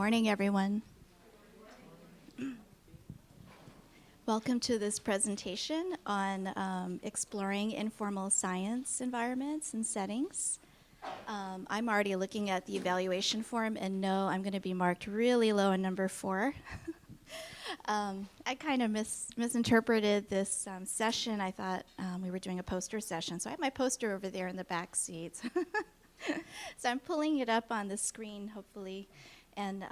morning, everyone. Welcome to this presentation on exploring informal science environments and settings. I'm already looking at the evaluation form and know I'm going to be marked really low in number 4. I kind of misinterpreted this session. I thought we were doing a poster session, so I have my poster over there in the back seats. So I'm pulling it up on the screen, hopefully, and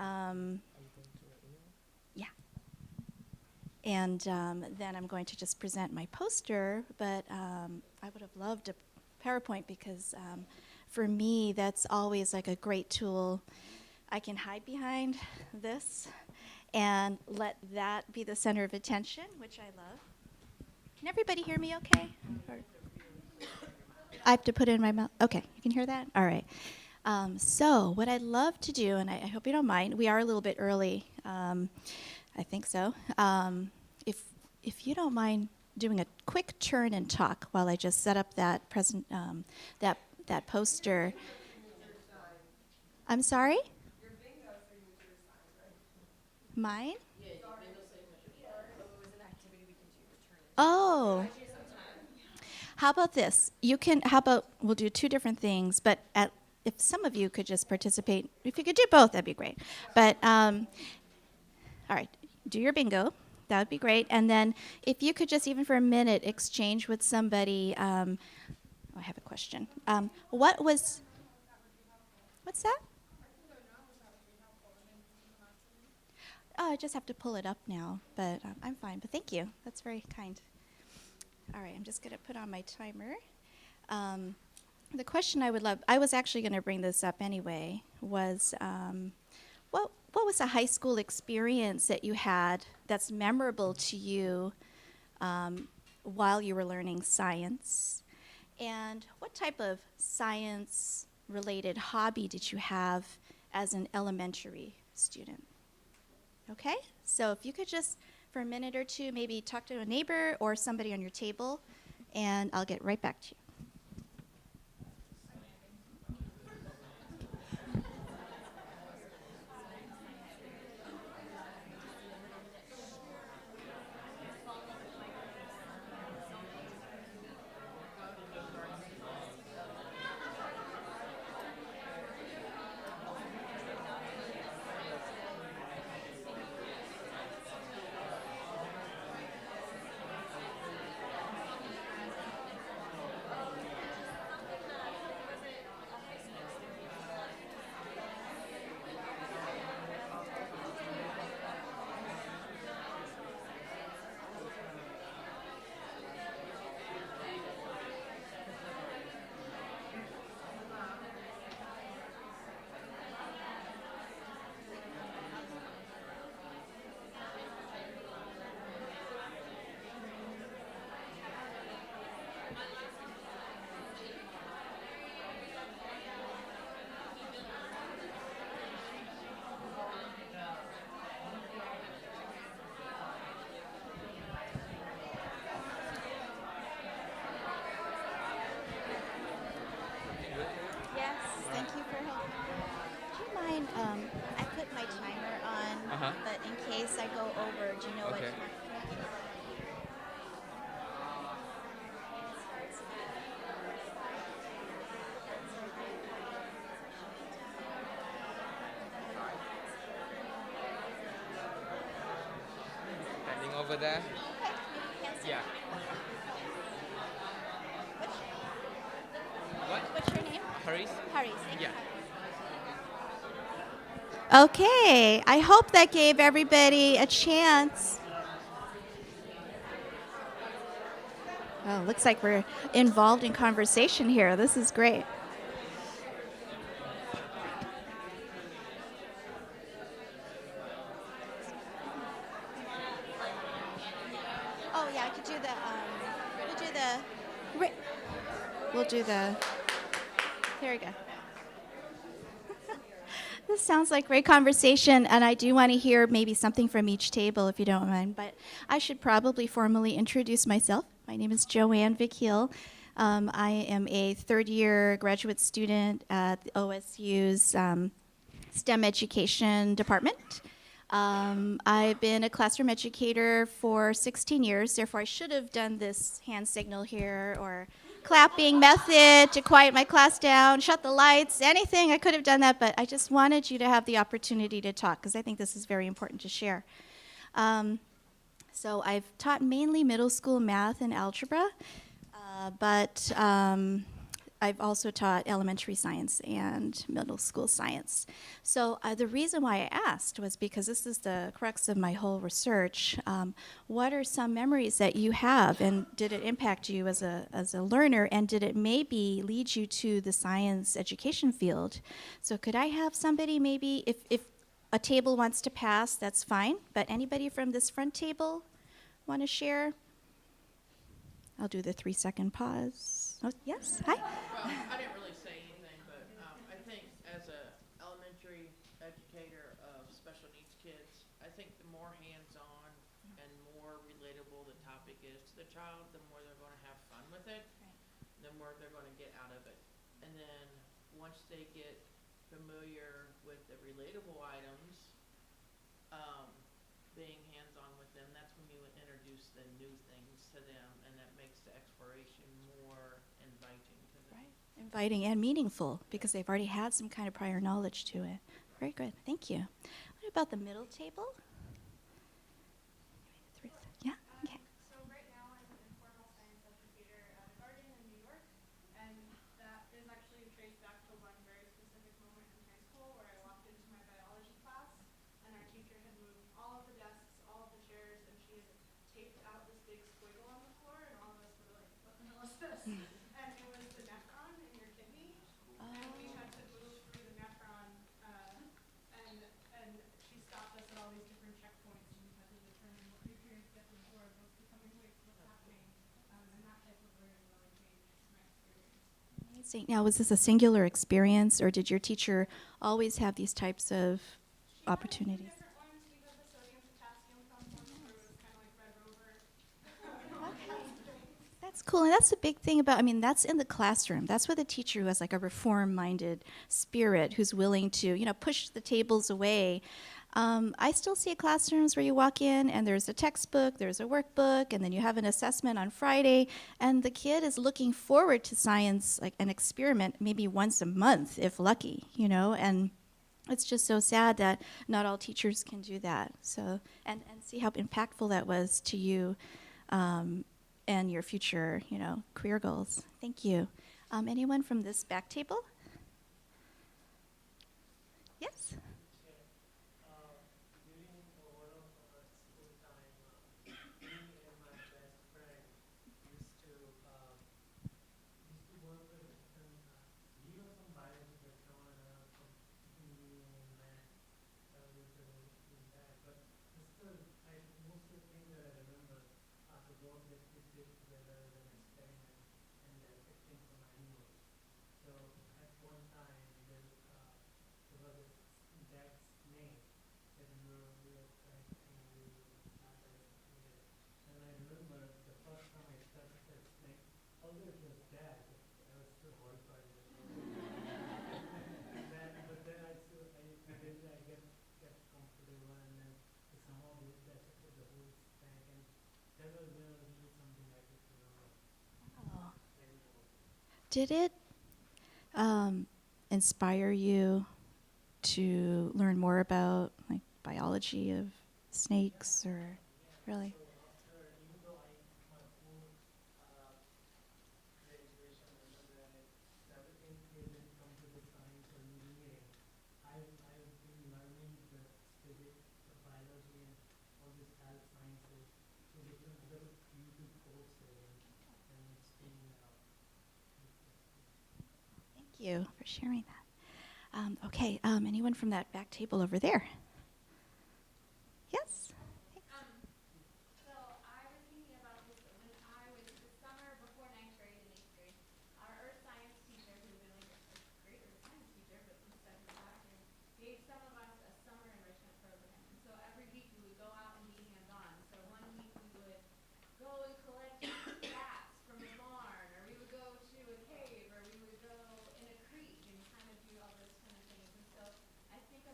yeah. And then I'm going to just present my poster, but I would have loved a PowerPoint because for me, that's always like a great tool. I can hide behind this and let that be the center of attention, which I love. Can everybody hear me okay? Or I have to put it in my mouth. Okay, you can hear that? All right. So what I'd love to do, and I hope you don't mind, we are a little bit early. I think so. If you don't mind doing a quick turn and talk while I just set up that that poster. I'm sorry? Your bingo signature is signed, right? Mine? Yeah, your bingo signature. Yeah. It was an activity we can do. Return it. Oh. How about this? We'll do 2 different things, but if some of you could just participate, if you could do both, that'd be great. But, all right, do your bingo. That would be great. And then if you could just, even for a minute, exchange with somebody. I have a question. What's that? Oh, I just have to pull it up now, but I'm fine. But thank you. That's very kind. All right, I'm just going to put on my timer. The question I was actually going to bring this up anyway, was what was a high school experience that you had that's memorable to you while you were learning science? And what type of science-related hobby did you have as an elementary student? Okay, so if you could just, for a minute or two, maybe talk to a neighbor or somebody on your table, and I'll get right back to you. I put my timer on, but in case I go over, do you know what time? Standing over there? Yeah. What's your name? Haris? Haris, thank you. Yeah. Okay, I hope that gave everybody a chance. Oh, looks like we're involved in conversation here. This is great. Oh yeah, I could do we'll do the, here we go. This sounds like great conversation, and I do want to hear maybe something from each table, if you don't mind. But I should probably formally introduce myself. My name is Joanne Vakil. I am a third-year graduate student at the OSU's STEM education department. I've been a classroom educator for 16 years, therefore I should have done this hand signal here or clapping method to quiet my class down, shut the lights, anything. I could have done that, but I just wanted you to have the opportunity to talk because I think this is very important to share. So I've taught mainly middle school math and algebra, but I've also taught elementary science and middle school science. So the reason why I asked was because this is the crux of my whole research. What are some memories that you have, and did it impact you as a learner, and did it maybe lead you to the science education field? So could I have somebody maybe, if a table wants to pass, that's fine, but anybody from this front table want to share? I'll do the 3-second pause. Oh, yes, hi. Well, I didn't really say anything, but I think as a elementary educator of special needs kids, I think the more hands-on and more relatable the topic is to the child, the more they're going to have fun with it, the more they're going to get out of it. And then once they get familiar with the relatable items, being hands-on with them, that's when you would introduce the new things to them, and that makes the exploration more inviting to them. Right. Inviting and meaningful because they've already had some kind of prior knowledge to it. Very good. Thank you. What about the middle table? Yeah? Okay. So right now I'm an informal science educator at a garden in New York, and that is actually traced back to one very specific moment in high school where I walked into my biology class, and our teacher had moved all of the desks, all of the chairs, and she had taped out this big squiggle on the floor, and all of us were like, what the hell is this? And it was the nephron in your kidney, and we had to move through the nephron, and she stopped us at all these different checkpoints, and we had to determine what nutrients get to the board, what's becoming weak, what's happening, and that type of learning really changed my experience. Amazing. Now, was this a singular experience, or did your teacher always have these types of opportunities? Different ones. We had the sodium potassium pump one where it was kind of like Red Rover. That's cool. And that's the big thing about, I mean, that's in the classroom. That's with a teacher who has like a reform-minded spirit, who's willing to, push the tables away. I still see classrooms where you walk in and there's a textbook, there's a workbook, and then you have an assessment on Friday, and the kid is looking forward to science, like an experiment, maybe once a month, if lucky, and it's just so sad that not all teachers can do that. So, and see how impactful that was to you and your future, career goals. Thank you. Anyone from this back table? Yes? Did it inspire you to learn more about like biology of snakes, or really? Thank you for sharing that. Okay, anyone from that back table over there? Yes? So I was thinking about this when I was the summer before ninth grade and eighth grade. Our earth science teacher, who had been like a great earth science teacher, but he stepped back and gave some of us a summer enrichment program. And so every week we would go out and be hands-on. So one week we would go and collect bats from a barn, or we would go to a cave, or we would go in a creek and kind of do all those kind of things. And so I think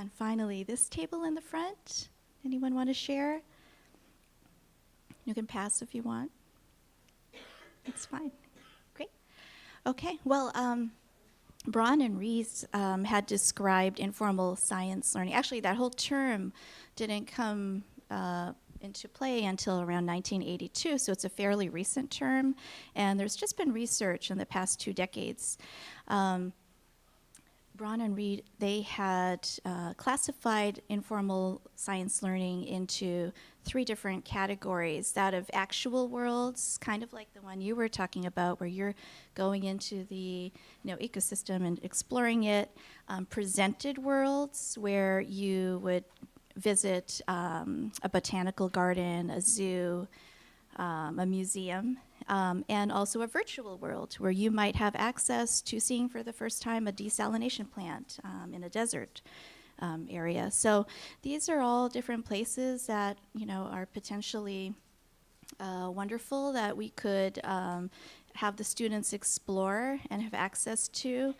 And finally, this table in the front. Anyone want to share? You can pass if you want. It's fine. Great. Okay. Well, Braun and Rees had described informal science learning. Actually, that whole term didn't come into play until around 1982, so it's a fairly recent term. And there's just been research in the past 2 decades. Braun and Reed, they had classified informal science learning into 3 different categories. That of actual worlds, kind of like the one you were talking about, where you're going into the ecosystem and exploring it. Presented worlds, where you would visit a botanical garden, a zoo, a museum. And also a virtual world where you might have access to seeing for the first time a desalination plant in a desert area. So these are all different places that are potentially wonderful that we could have the students explore and have access to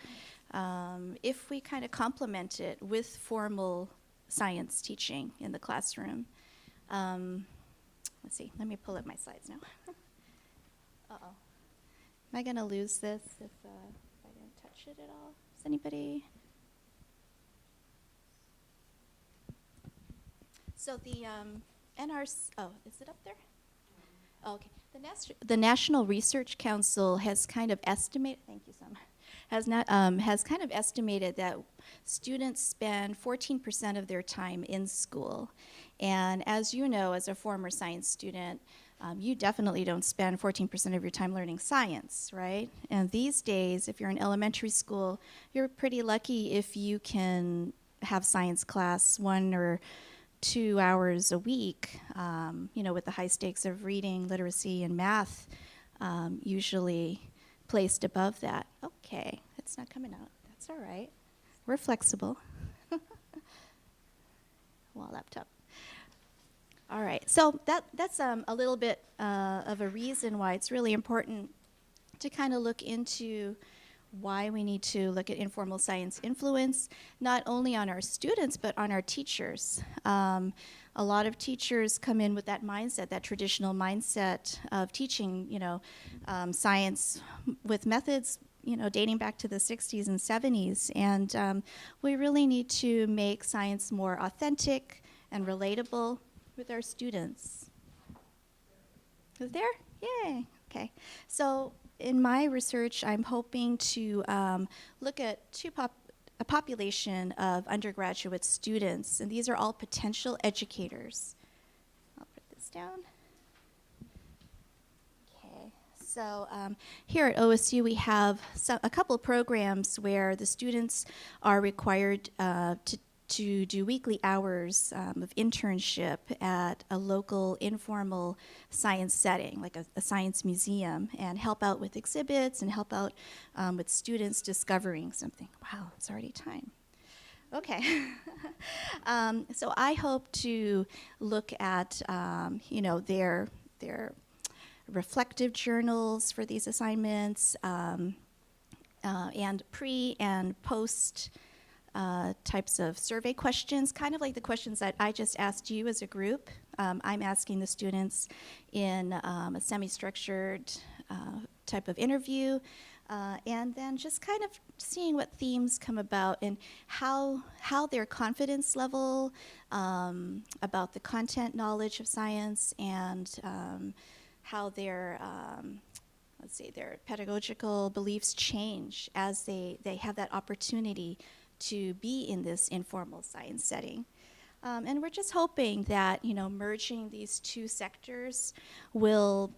if we kind of complement it with formal science teaching in the classroom. Let's see, let me pull up my slides now. Uh-oh. Am I going to lose this if I didn't touch it at all? Is anybody? So the NRC, oh, is it up there? Oh, okay. The National Research Council has kind of estimated, thank you so much, has kind of estimated that students spend 14% of their time in school. And as you know, as a former science student, you definitely don't spend 14% of your time learning science, right? And these days, if you're in elementary school, you're pretty lucky if you can have science class 1 or 2 hours a week, with the high stakes of reading, literacy, and math usually placed above that. Okay, it's not coming out. That's all right. We're flexible. Wall laptop. All right, so that's a little bit of a reason why it's really important to kind of look into why we need to look at informal science influence, not only on our students, but on our teachers. A lot of teachers come in with that mindset, that traditional mindset of teaching, science with methods, dating back to the 60s and 70s. And we really need to make science more authentic and relatable with our students. Is there? Yay. Okay. So in my research, I'm hoping to look at a population of undergraduate students, and these are all potential educators. I'll put this down. Okay. So here at OSU, we have a couple of programs where the students are required to do weekly hours of internship at a local informal science setting, like a science museum, and help out with exhibits and help out with students discovering something. Wow, it's already time. Okay. So I hope to look at, their reflective journals for these assignments and pre and post types of survey questions, kind of like the questions that I just asked you as a group. I'm asking the students in a semi-structured type of interview, and then just kind of seeing what themes come about and how their confidence level about the content knowledge of science and how their their pedagogical beliefs change as they have that opportunity to be in this informal science setting. And we're just hoping that, merging these 2 sectors will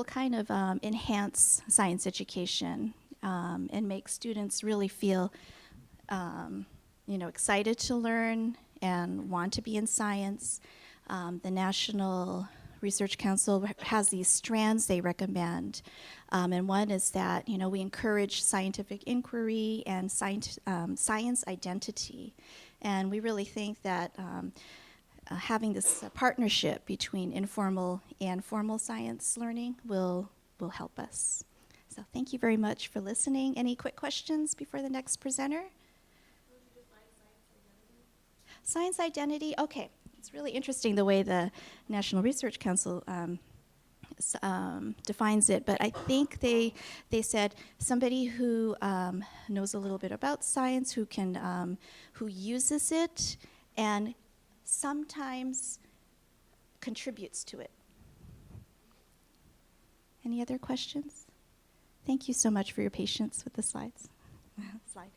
kind of enhance science education and make students really feel, excited to learn and want to be in science. The National Research Council has these strands they recommend. And one is that, we encourage scientific inquiry and science identity. And we really think that having this partnership between informal and formal science learning will help us. So thank you very much for listening. Any quick questions before the next presenter? Science identity, okay. It's really interesting the way the National Research Council defines it, but I think they said somebody who knows a little bit about science, who uses it, and sometimes contributes to it. Any other questions? Thank you so much for your patience with the slides. Slide.